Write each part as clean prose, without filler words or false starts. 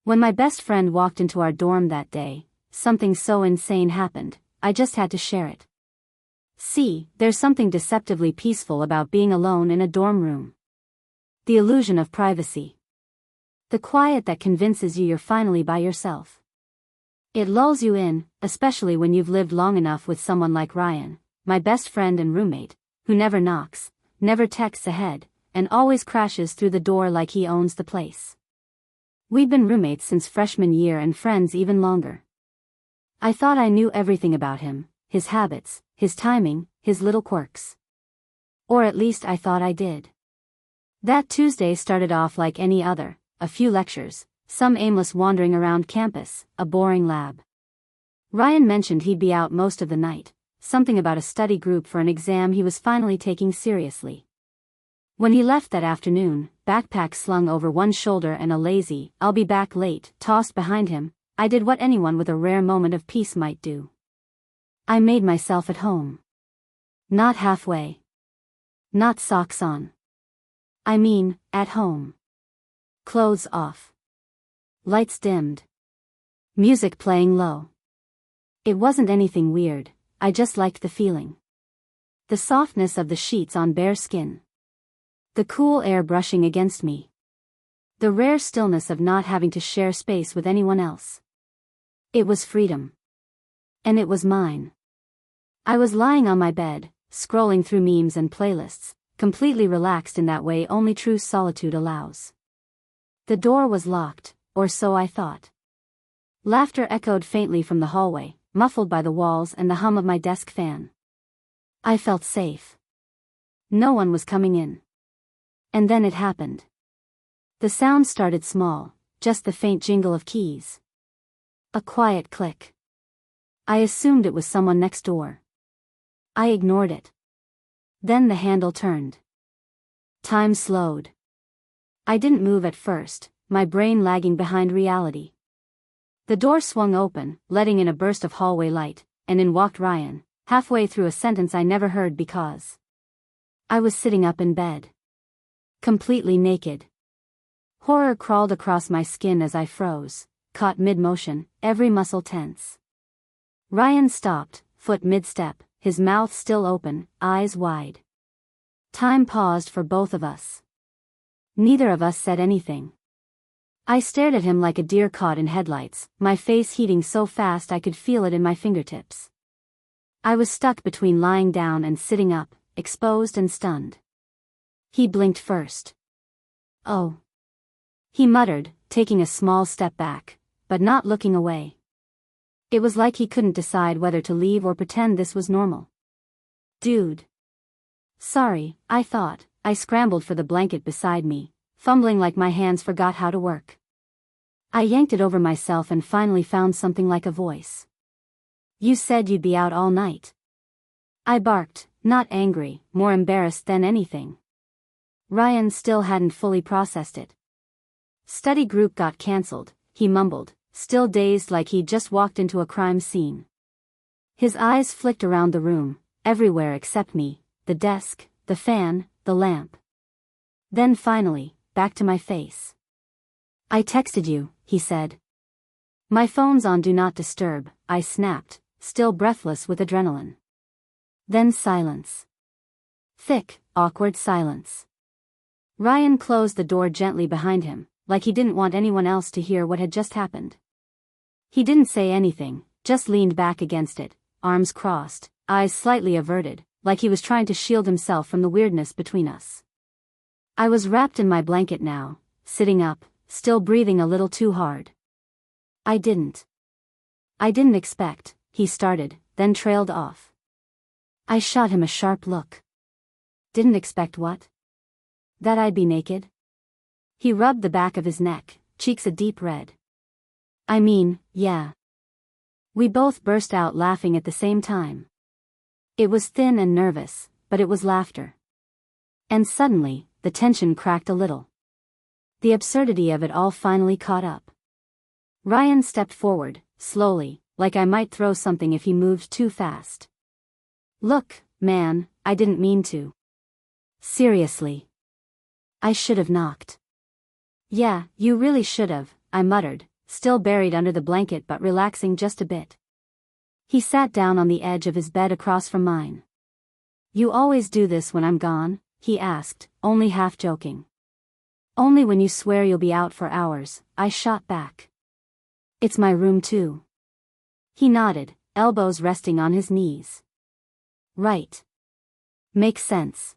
When my best friend walked into our dorm that day, something so insane happened, I just had to share it. See, there's something deceptively peaceful about being alone in a dorm room. The illusion of privacy. The quiet that convinces you you're finally by yourself. It lulls you in, especially when you've lived long enough with someone like Ryan, my best friend and roommate, who never knocks, never texts ahead, and always crashes through the door like he owns the place. We've been roommates since freshman year and friends even longer. I thought I knew everything about him, his habits, his timing, his little quirks. Or at least I thought I did. That Tuesday started off like any other, a few lectures, some aimless wandering around campus, a boring lab. Ryan mentioned he'd be out most of the night, something about a study group for an exam he was finally taking seriously. When he left that afternoon, backpack slung over one shoulder and a lazy, "I'll be back late," tossed behind him, I did what anyone with a rare moment of peace might do. I made myself at home. Not halfway. Not socks on. I mean, at home. Clothes off. Lights dimmed. Music playing low. It wasn't anything weird, I just liked the feeling. The softness of the sheets on bare skin. The cool air brushing against me. The rare stillness of not having to share space with anyone else. It was freedom. And it was mine. I was lying on my bed, scrolling through memes and playlists, completely relaxed in that way only true solitude allows. The door was locked, or so I thought. Laughter echoed faintly from the hallway, muffled by the walls and the hum of my desk fan. I felt safe. No one was coming in. And then it happened. The sound started small, just the faint jingle of keys. A quiet click. I assumed it was someone next door. I ignored it. Then the handle turned. Time slowed. I didn't move at first, my brain lagging behind reality. The door swung open, letting in a burst of hallway light, and in walked Ryan, halfway through a sentence I never heard because I was sitting up in bed. Completely naked. Horror crawled across my skin as I froze, caught mid-motion, every muscle tense. Ryan stopped, foot mid-step, his mouth still open, eyes wide. Time paused for both of us. Neither of us said anything. I stared at him like a deer caught in headlights, my face heating so fast I could feel it in my fingertips. I was stuck between lying down and sitting up, exposed and stunned. He blinked first. "Oh," he muttered, taking a small step back, but not looking away. It was like he couldn't decide whether to leave or pretend this was normal. "Dude." "Sorry," I thought. I scrambled for the blanket beside me, fumbling like my hands forgot how to work. I yanked it over myself and finally found something like a voice. "You said you'd be out all night." I barked, not angry, more embarrassed than anything. Ryan still hadn't fully processed it. "Study group got cancelled," he mumbled, still dazed like he'd just walked into a crime scene. His eyes flicked around the room, everywhere except me, the desk, the fan, the lamp. Then finally, back to my face. "I texted you," he said. "My phone's on Do Not Disturb," I snapped, still breathless with adrenaline. Then silence. Thick, awkward silence. Ryan closed the door gently behind him, like he didn't want anyone else to hear what had just happened. He didn't say anything, just leaned back against it, arms crossed, eyes slightly averted, like he was trying to shield himself from the weirdness between us. I was wrapped in my blanket now, sitting up, still breathing a little too hard. I didn't expect," he started, then trailed off. I shot him a sharp look. "Didn't expect what?" "That I'd be naked?" He rubbed the back of his neck, cheeks a deep red. "I mean, yeah." We both burst out laughing at the same time. It was thin and nervous, but it was laughter. And suddenly, the tension cracked a little. The absurdity of it all finally caught up. Ryan stepped forward, slowly, like I might throw something if he moved too fast. "Look, man, I didn't mean to." "Seriously." "I should have knocked." "Yeah, you really should have," I muttered, still buried under the blanket but relaxing just a bit. He sat down on the edge of his bed across from mine. "You always do this when I'm gone?" he asked, only half joking. "Only when you swear you'll be out for hours," I shot back. "It's my room too." He nodded, elbows resting on his knees. "Right. Makes sense.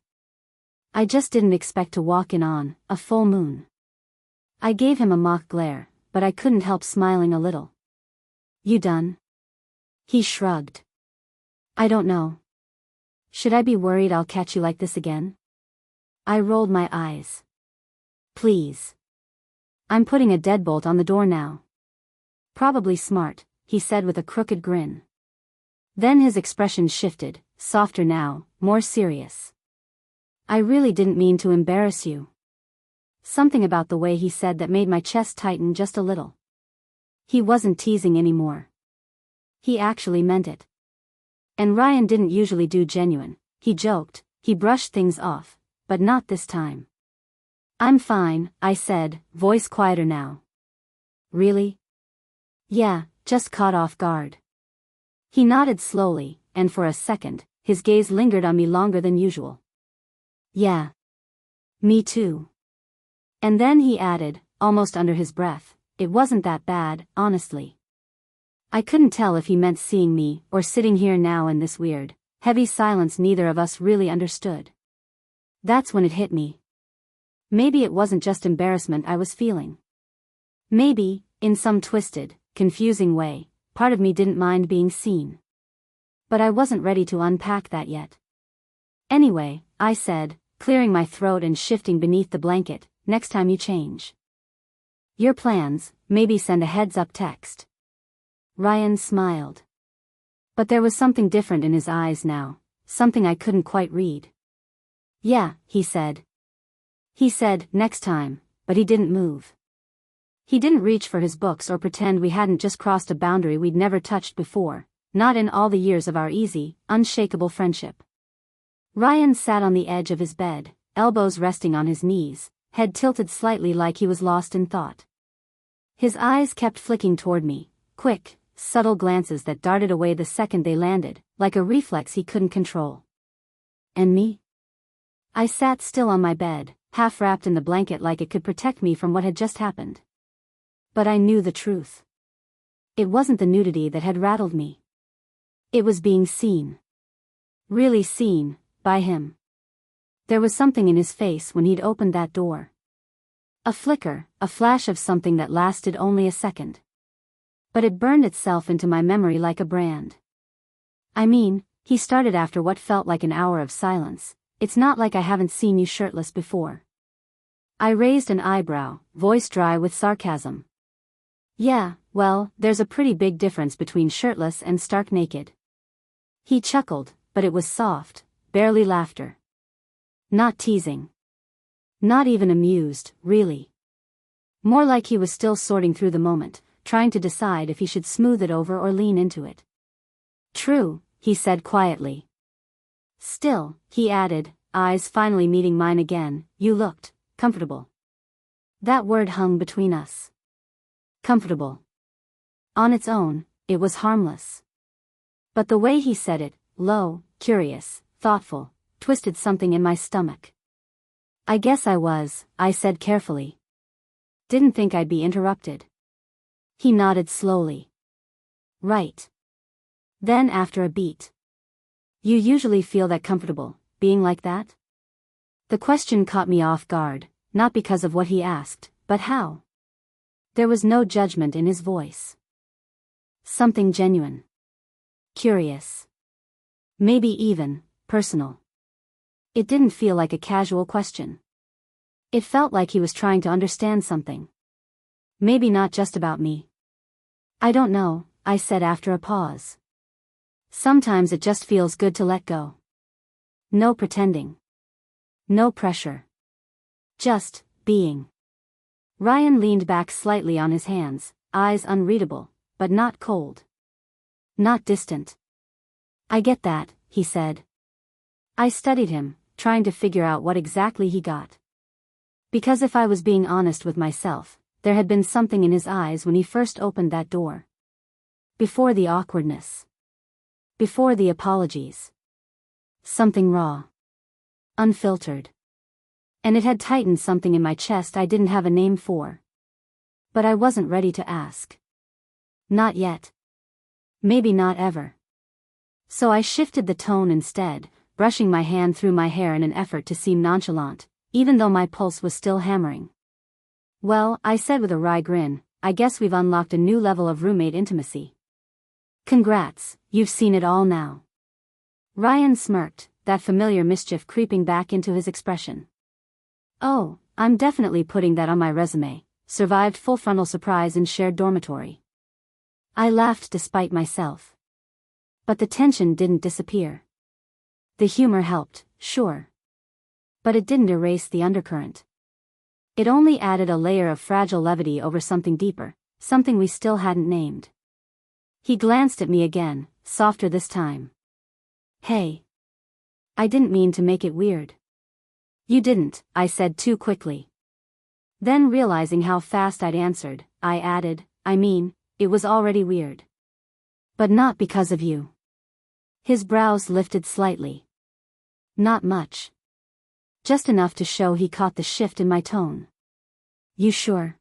I just didn't expect to walk in on a full moon." I gave him a mock glare, but I couldn't help smiling a little. "You done?" He shrugged. "I don't know. Should I be worried I'll catch you like this again?" I rolled my eyes. "Please. I'm putting a deadbolt on the door now." "Probably smart," he said with a crooked grin. Then his expression shifted, softer now, more serious. "I really didn't mean to embarrass you." Something about the way he said that made my chest tighten just a little. He wasn't teasing anymore. He actually meant it. And Ryan didn't usually do genuine. He joked, he brushed things off, but not this time. "I'm fine," I said, voice quieter now. "Really?" "Yeah, just caught off guard." He nodded slowly, and for a second, his gaze lingered on me longer than usual. "Yeah. Me too." And then he added, almost under his breath, "It wasn't that bad, honestly." I couldn't tell if he meant seeing me or sitting here now in this weird, heavy silence neither of us really understood. That's when it hit me. Maybe it wasn't just embarrassment I was feeling. Maybe, in some twisted, confusing way, part of me didn't mind being seen. But I wasn't ready to unpack that yet. "Anyway," I said, clearing my throat and shifting beneath the blanket, "next time you change your plans, maybe send a heads-up text." Ryan smiled. But there was something different in his eyes now, something I couldn't quite read. "Yeah," he said. He said, "next time," but he didn't move. He didn't reach for his books or pretend we hadn't just crossed a boundary we'd never touched before, not in all the years of our easy, unshakable friendship. Ryan sat on the edge of his bed, elbows resting on his knees, head tilted slightly like he was lost in thought. His eyes kept flicking toward me, quick, subtle glances that darted away the second they landed, like a reflex he couldn't control. And me? I sat still on my bed, half wrapped in the blanket like it could protect me from what had just happened. But I knew the truth. It wasn't the nudity that had rattled me. It was being seen. Really seen, by him. There was something in his face when he'd opened that door. A flicker, a flash of something that lasted only a second. But it burned itself into my memory like a brand. I mean, he started after what felt like an hour of silence. "It's not like I haven't seen you shirtless before." I raised an eyebrow, voice dry with sarcasm. "Yeah, well, there's a pretty big difference between shirtless and stark naked." He chuckled, but it was soft, barely laughter. Not teasing. Not even amused, really. More like he was still sorting through the moment, trying to decide if he should smooth it over or lean into it. "True," he said quietly. "Still," he added, eyes finally meeting mine again, "you looked comfortable." That word hung between us. Comfortable. On its own, it was harmless. But the way he said it, low, curious, thoughtful, twisted something in my stomach. "I guess I was," I said carefully. "Didn't think I'd be interrupted." He nodded slowly. "Right." Then after a beat. "You usually feel that comfortable, being like that?" The question caught me off guard, not because of what he asked, but how. There was no judgment in his voice. Something genuine. Curious. Maybe even personal. It didn't feel like a casual question. It felt like he was trying to understand something. Maybe not just about me. "I don't know," I said after a pause. "Sometimes it just feels good to let go. No pretending. No pressure. Just being." Ryan leaned back slightly on his hands, eyes unreadable, but not cold. Not distant. "I get that," he said. I studied him, trying to figure out what exactly he got. Because if I was being honest with myself, there had been something in his eyes when he first opened that door. Before the awkwardness. Before the apologies. Something raw. Unfiltered. And it had tightened something in my chest I didn't have a name for. But I wasn't ready to ask. Not yet. Maybe not ever. So I shifted the tone instead, brushing my hand through my hair in an effort to seem nonchalant, even though my pulse was still hammering. Well, I said with a wry grin, I guess we've unlocked a new level of roommate intimacy. Congrats, you've seen it all now. Ryan smirked, that familiar mischief creeping back into his expression. Oh, I'm definitely putting that on my resume. Survived full frontal surprise in shared dormitory. I laughed despite myself. But the tension didn't disappear. The humor helped, sure. But it didn't erase the undercurrent. It only added a layer of fragile levity over something deeper, something we still hadn't named. He glanced at me again, softer this time. Hey. I didn't mean to make it weird. You didn't, I said too quickly. Then realizing how fast I'd answered, I added, I mean, it was already weird. But not because of you. His brows lifted slightly. Not much. Just enough to show he caught the shift in my tone. You sure?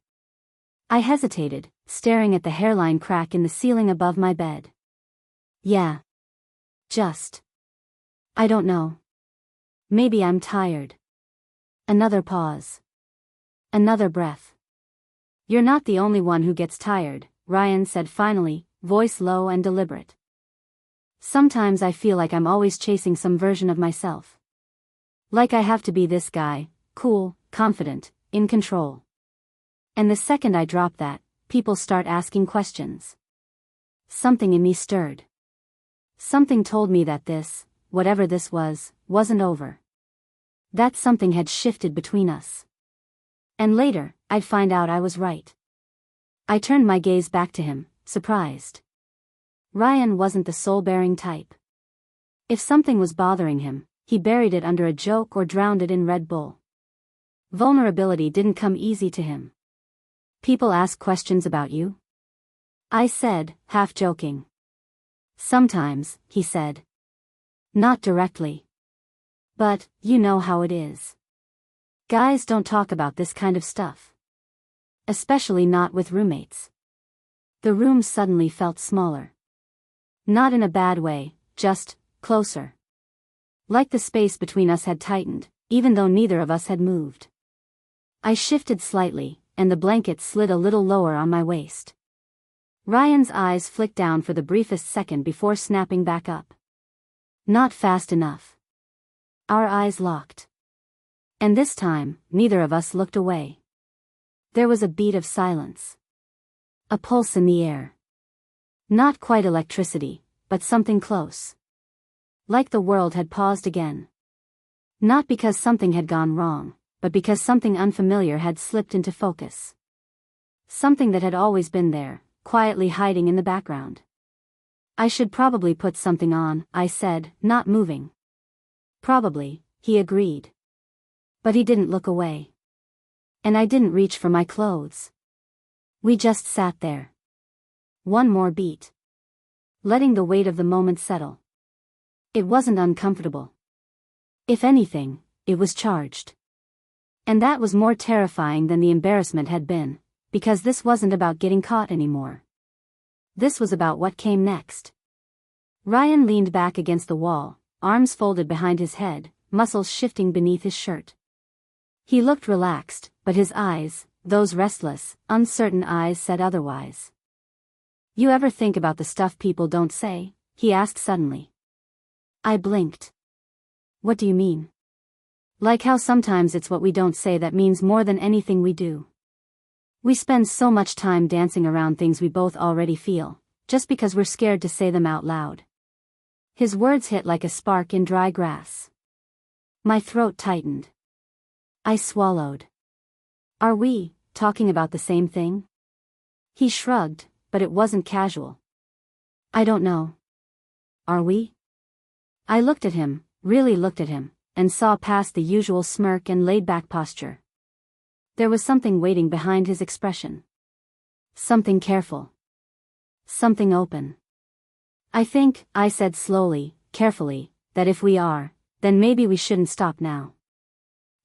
I hesitated, staring at the hairline crack in the ceiling above my bed. Yeah. Just. I don't know. Maybe I'm tired. Another pause. Another breath. You're not the only one who gets tired, Ryan said finally, voice low and deliberate. Sometimes I feel like I'm always chasing some version of myself. Like I have to be this guy, cool, confident, in control. And the second I drop that, people start asking questions. Something in me stirred. Something told me that this, whatever this was, wasn't over. That something had shifted between us. And later, I'd find out I was right. I turned my gaze back to him, surprised. Ryan wasn't the soul-bearing type. If something was bothering him, he buried it under a joke or drowned it in Red Bull. Vulnerability didn't come easy to him. People ask questions about you? I said, half joking. Sometimes, he said. Not directly. But, you know how it is. Guys don't talk about this kind of stuff. Especially not with roommates. The room suddenly felt smaller. Not in a bad way, just closer. Like the space between us had tightened, even though neither of us had moved. I shifted slightly, and the blanket slid a little lower on my waist. Ryan's eyes flicked down for the briefest second before snapping back up. Not fast enough. Our eyes locked. And this time, neither of us looked away. There was a beat of silence. A pulse in the air. Not quite electricity, but something close. Like the world had paused again. Not because something had gone wrong, but because something unfamiliar had slipped into focus. Something that had always been there, quietly hiding in the background. I should probably put something on, I said, not moving. Probably, he agreed. But he didn't look away. And I didn't reach for my clothes. We just sat there. One more beat. Letting the weight of the moment settle. It wasn't uncomfortable. If anything, it was charged. And that was more terrifying than the embarrassment had been, because this wasn't about getting caught anymore. This was about what came next. Ryan leaned back against the wall, arms folded behind his head, muscles shifting beneath his shirt. He looked relaxed, but his eyes, those restless, uncertain eyes said otherwise. You ever think about the stuff people don't say? He asked suddenly. I blinked. What do you mean? Like how sometimes it's what we don't say that means more than anything we do. We spend so much time dancing around things we both already feel, just because we're scared to say them out loud. His words hit like a spark in dry grass. My throat tightened. I swallowed. Are we talking about the same thing? He shrugged, but it wasn't casual. I don't know. Are we? I looked at him, really looked at him, and saw past the usual smirk and laid-back posture. There was something waiting behind his expression. Something careful. Something open. I think, I said slowly, carefully, that if we are, then maybe we shouldn't stop now.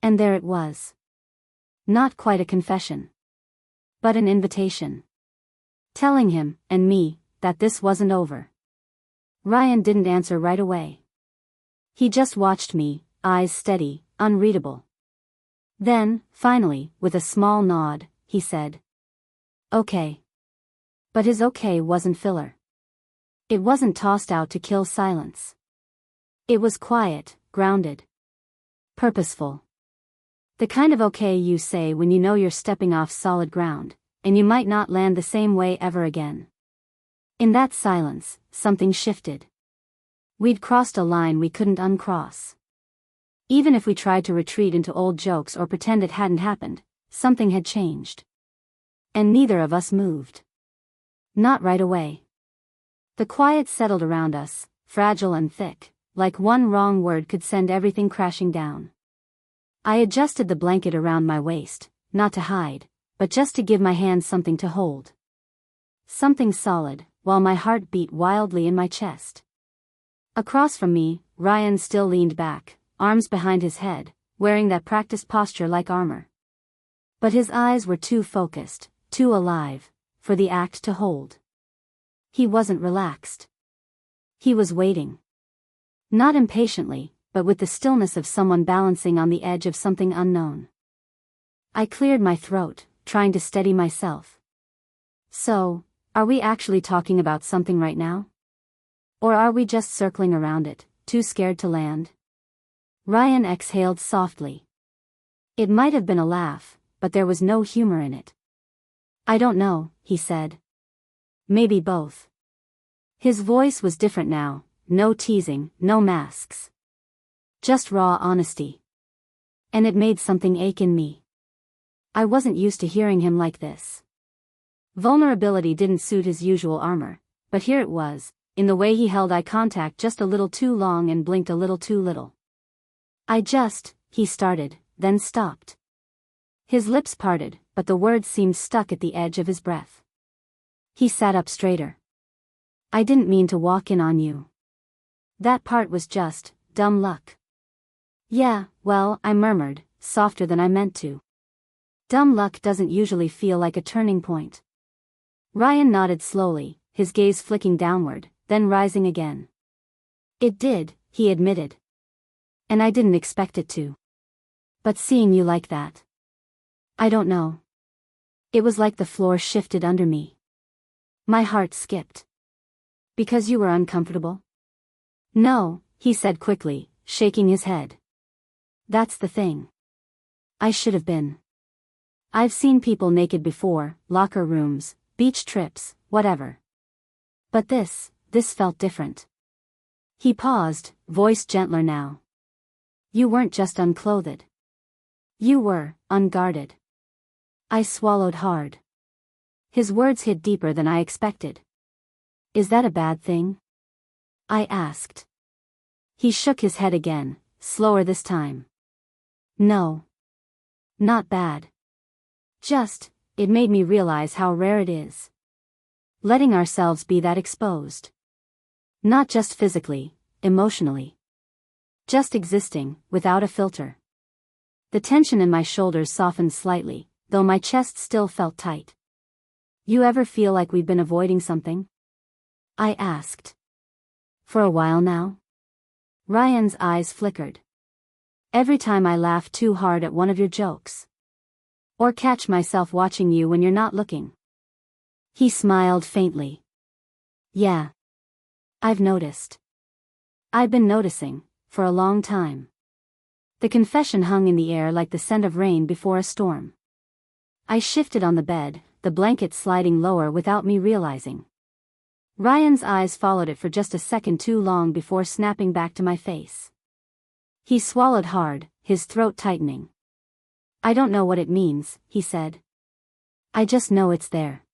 And there it was. Not quite a confession. But an invitation. Telling him, and me, that this wasn't over. Ryan didn't answer right away. He just watched me, eyes steady, unreadable. Then, finally, with a small nod, he said, "Okay." But his okay wasn't filler. It wasn't tossed out to kill silence. It was quiet, grounded. Purposeful. The kind of okay you say when you know you're stepping off solid ground, and you might not land the same way ever again. In that silence, something shifted. We'd crossed a line we couldn't uncross. Even if we tried to retreat into old jokes or pretend it hadn't happened, something had changed. And neither of us moved. Not right away. The quiet settled around us, fragile and thick, like one wrong word could send everything crashing down. I adjusted the blanket around my waist, not to hide, but just to give my hands something to hold. Something solid, while my heart beat wildly in my chest. Across from me, Ryan still leaned back, arms behind his head, wearing that practiced posture like armor. But his eyes were too focused, too alive, for the act to hold. He wasn't relaxed. He was waiting. Not impatiently, but with the stillness of someone balancing on the edge of something unknown. I cleared my throat, trying to steady myself. "So, are we actually talking about something right now? Or are we just circling around it, too scared to land?" Ryan exhaled softly. It might have been a laugh, but there was no humor in it. "I don't know," he said. "Maybe both." His voice was different now, no teasing, no masks. Just raw honesty. And it made something ache in me. I wasn't used to hearing him like this. Vulnerability didn't suit his usual armor, but here it was, in the way he held eye contact just a little too long and blinked a little too little. He started, then stopped. His lips parted, but the words seemed stuck at the edge of his breath. He sat up straighter. "I didn't mean to walk in on you. That part was just dumb luck." "Yeah, well," I murmured, softer than I meant to. "Dumb luck doesn't usually feel like a turning point." Ryan nodded slowly, his gaze flicking downward, then rising again. "It did," he admitted. "And I didn't expect it to. But seeing you like that. I don't know. It was like the floor shifted under me. My heart skipped." "Because you were uncomfortable?" "No," he said quickly, shaking his head. "That's the thing. I should have been. I've seen people naked before, locker rooms, beach trips, whatever. But this felt different." He paused, voice gentler now. "You weren't just unclothed. You were unguarded." I swallowed hard. His words hit deeper than I expected. "Is that a bad thing?" I asked. He shook his head again, slower this time. "No. Not bad. Just, it made me realize how rare it is. Letting ourselves be that exposed. Not just physically, emotionally. Just existing, without a filter." The tension in my shoulders softened slightly, though my chest still felt tight. "You ever feel like we've been avoiding something?" I asked. "For a while now?" Ryan's eyes flickered. "Every time I laugh too hard at one of your jokes. Or catch myself watching you when you're not looking." He smiled faintly. "Yeah. I've noticed. I've been noticing, for a long time." The confession hung in the air like the scent of rain before a storm. I shifted on the bed, the blanket sliding lower without me realizing. Ryan's eyes followed it for just a second too long before snapping back to my face. He swallowed hard, his throat tightening. "I don't know what it means," he said. "I just know it's there.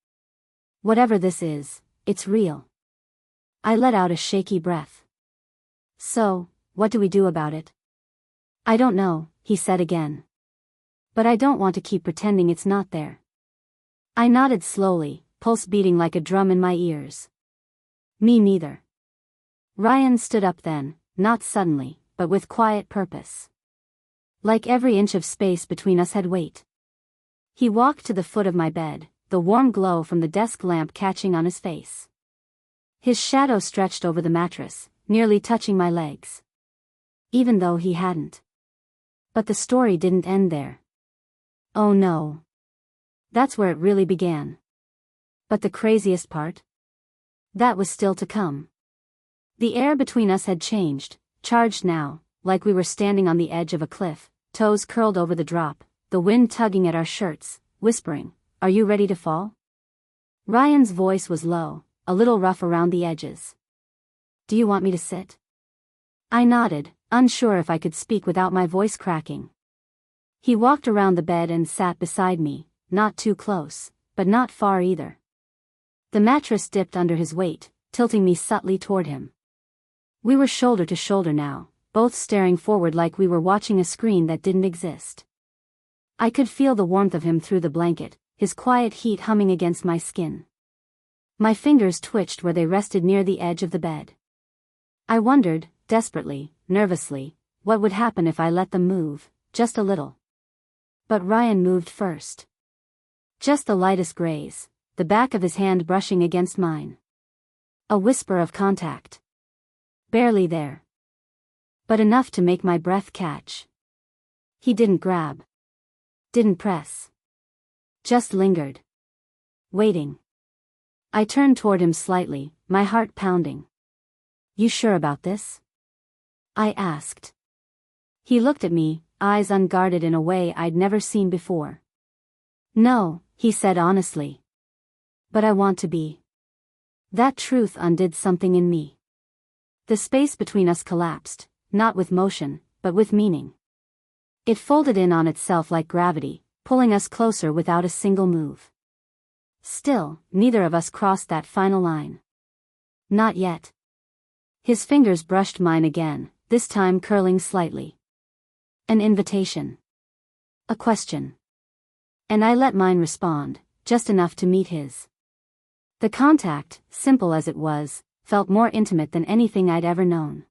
Whatever this is, it's real." I let out a shaky breath. "So, what do we do about it?" "I don't know," he said again. But I don't want to keep pretending it's not there. I nodded slowly, pulse beating like a drum in my ears. Me neither. Ryan stood up then, not suddenly, but with quiet purpose. Like every inch of space between us had weight. He walked to the foot of my bed, the warm glow from the desk lamp catching on his face. His shadow stretched over the mattress, nearly touching my legs. Even though he hadn't. But the story didn't end there. Oh no. That's where it really began. But the craziest part? That was still to come. The air between us had changed, charged now, like we were standing on the edge of a cliff, toes curled over the drop, the wind tugging at our shirts, whispering, "Are you ready to fall?" Ryan's voice was low, a little rough around the edges. "Do you want me to sit?" I nodded, unsure if I could speak without my voice cracking. He walked around the bed and sat beside me, not too close, but not far either. The mattress dipped under his weight, tilting me subtly toward him. We were shoulder to shoulder now, both staring forward like we were watching a screen that didn't exist. I could feel the warmth of him through the blanket, his quiet heat humming against my skin. My fingers twitched where they rested near the edge of the bed. I wondered, desperately, nervously, what would happen if I let them move, just a little. But Ryan moved first. Just the lightest graze, the back of his hand brushing against mine. A whisper of contact. Barely there. But enough to make my breath catch. He didn't grab. Didn't press. Just lingered. Waiting. I turned toward him slightly, my heart pounding. "You sure about this?" I asked. He looked at me, eyes unguarded in a way I'd never seen before. "No," he said honestly. "But I want to be." That truth undid something in me. The space between us collapsed, not with motion, but with meaning. It folded in on itself like gravity, pulling us closer without a single move. Still, neither of us crossed that final line. Not yet. His fingers brushed mine again, this time curling slightly. An invitation. A question. And I let mine respond, just enough to meet his. The contact, simple as it was, felt more intimate than anything I'd ever known.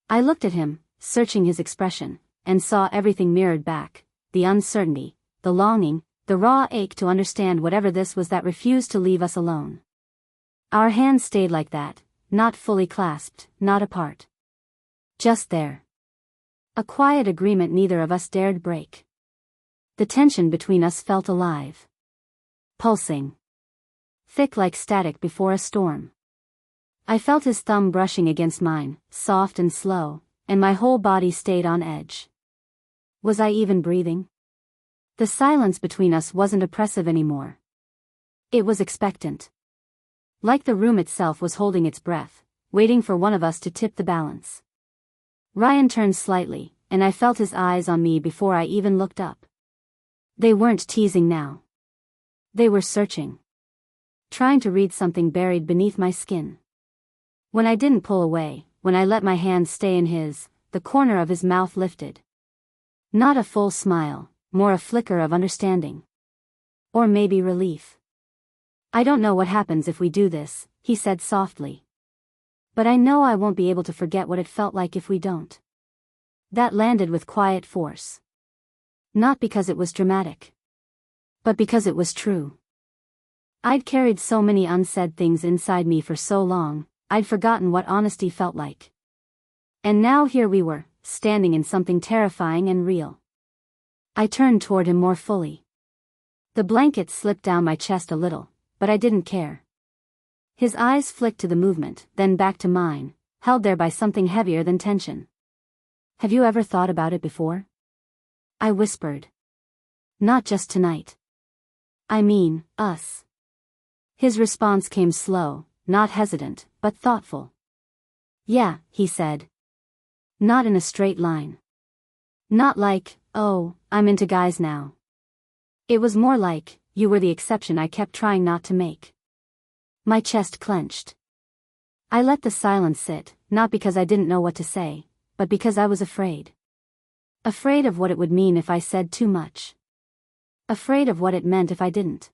I looked at him, searching his expression, and saw everything mirrored back, the uncertainty, the longing, the raw ache to understand whatever this was that refused to leave us alone. Our hands stayed like that, not fully clasped, not apart. Just there. A quiet agreement neither of us dared break. The tension between us felt alive. Pulsing. Thick like static before a storm. I felt his thumb brushing against mine, soft and slow, and my whole body stayed on edge. Was I even breathing? The silence between us wasn't oppressive anymore. It was expectant. Like the room itself was holding its breath, waiting for one of us to tip the balance. Ryan turned slightly, and I felt his eyes on me before I even looked up. They weren't teasing now. They were searching. Trying to read something buried beneath my skin. When I didn't pull away, when I let my hand stay in his, the corner of his mouth lifted. Not a full smile, more a flicker of understanding. Or maybe relief. "I don't know what happens if we do this," he said softly. "But I know I won't be able to forget what it felt like if we don't." That landed with quiet force. Not because it was dramatic. But because it was true. I'd carried so many unsaid things inside me for so long, I'd forgotten what honesty felt like. And now here we were, standing in something terrifying and real. I turned toward him more fully. The blanket slipped down my chest a little, but I didn't care. His eyes flicked to the movement, then back to mine, held there by something heavier than tension. "Have you ever thought about it before?" I whispered. "Not just tonight. I mean, us." His response came slow, not hesitant, but thoughtful. "Yeah," he said. Not in a straight line. Not like, "Oh, I'm into guys now." It was more like, "You were the exception I kept trying not to make." My chest clenched. I let the silence sit, not because I didn't know what to say, but because I was afraid. Afraid of what it would mean if I said too much. Afraid of what it meant if I didn't.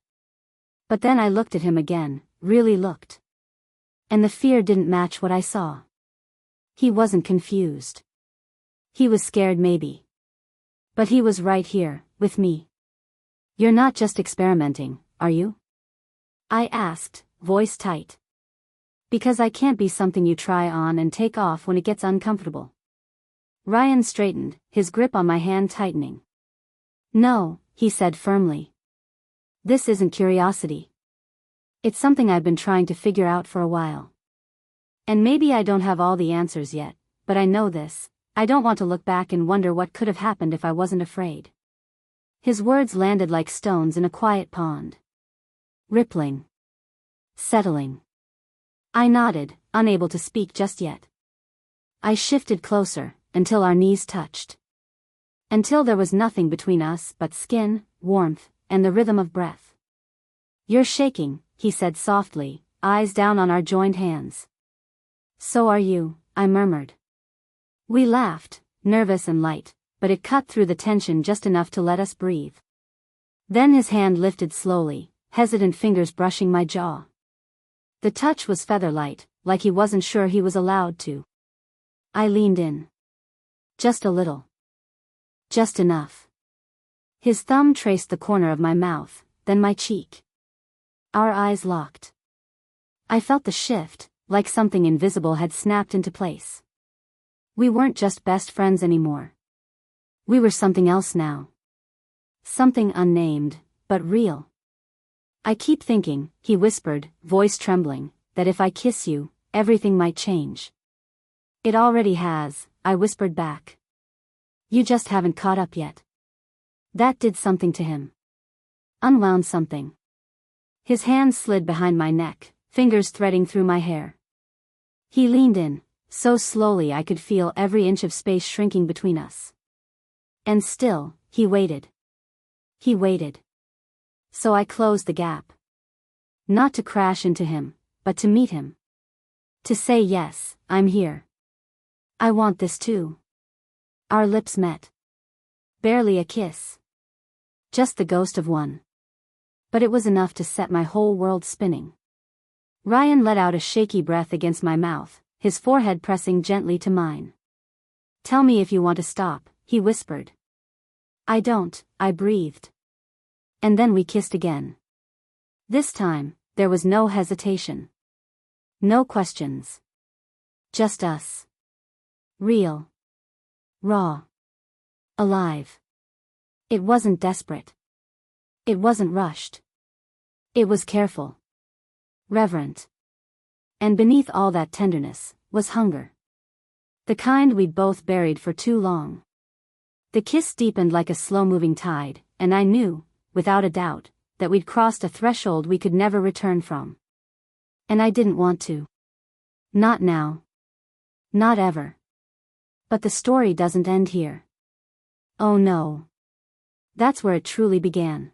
But then I looked at him again, really looked. And the fear didn't match what I saw. He wasn't confused. He was scared maybe. But he was right here, with me. You're not just experimenting, are you? I asked, voice tight. Because I can't be something you try on and take off when it gets uncomfortable. Ryan straightened, his grip on my hand tightening. No, he said firmly. This isn't curiosity. It's something I've been trying to figure out for a while. And maybe I don't have all the answers yet, but I know this: I don't want to look back and wonder what could have happened if I wasn't afraid. His words landed like stones in a quiet pond. Rippling. Settling. I nodded, unable to speak just yet. I shifted closer, until our knees touched. Until there was nothing between us but skin, warmth, and the rhythm of breath. You're shaking, he said softly, eyes down on our joined hands. So are you, I murmured. We laughed, nervous and light, but it cut through the tension just enough to let us breathe. Then his hand lifted slowly, hesitant fingers brushing my jaw. The touch was feather-light, like he wasn't sure he was allowed to. I leaned in. Just a little. Just enough. His thumb traced the corner of my mouth, then my cheek. Our eyes locked. I felt the shift, like something invisible had snapped into place. We weren't just best friends anymore. We were something else now. Something unnamed, but real. I keep thinking, he whispered, voice trembling, that if I kiss you, everything might change. It already has, I whispered back. You just haven't caught up yet. That did something to him. Unwound something. His hands slid behind my neck, fingers threading through my hair. He leaned in, so slowly I could feel every inch of space shrinking between us. And still, he waited. He waited. So I closed the gap. Not to crash into him, but to meet him. To say yes, I'm here. I want this too. Our lips met. Barely a kiss. Just the ghost of one. But it was enough to set my whole world spinning. Ryan let out a shaky breath against my mouth, his forehead pressing gently to mine. Tell me if you want to stop, he whispered. I don't, I breathed. And then we kissed again. This time, there was no hesitation. No questions. Just us. Real. Raw. Alive. It wasn't desperate. It wasn't rushed. It was careful. Reverent. And beneath all that tenderness, was hunger. The kind we'd both buried for too long. The kiss deepened like a slow-moving tide, and I knew, without a doubt, that we'd crossed a threshold we could never return from. And I didn't want to. Not now. Not ever. But the story doesn't end here. Oh no. That's where it truly began.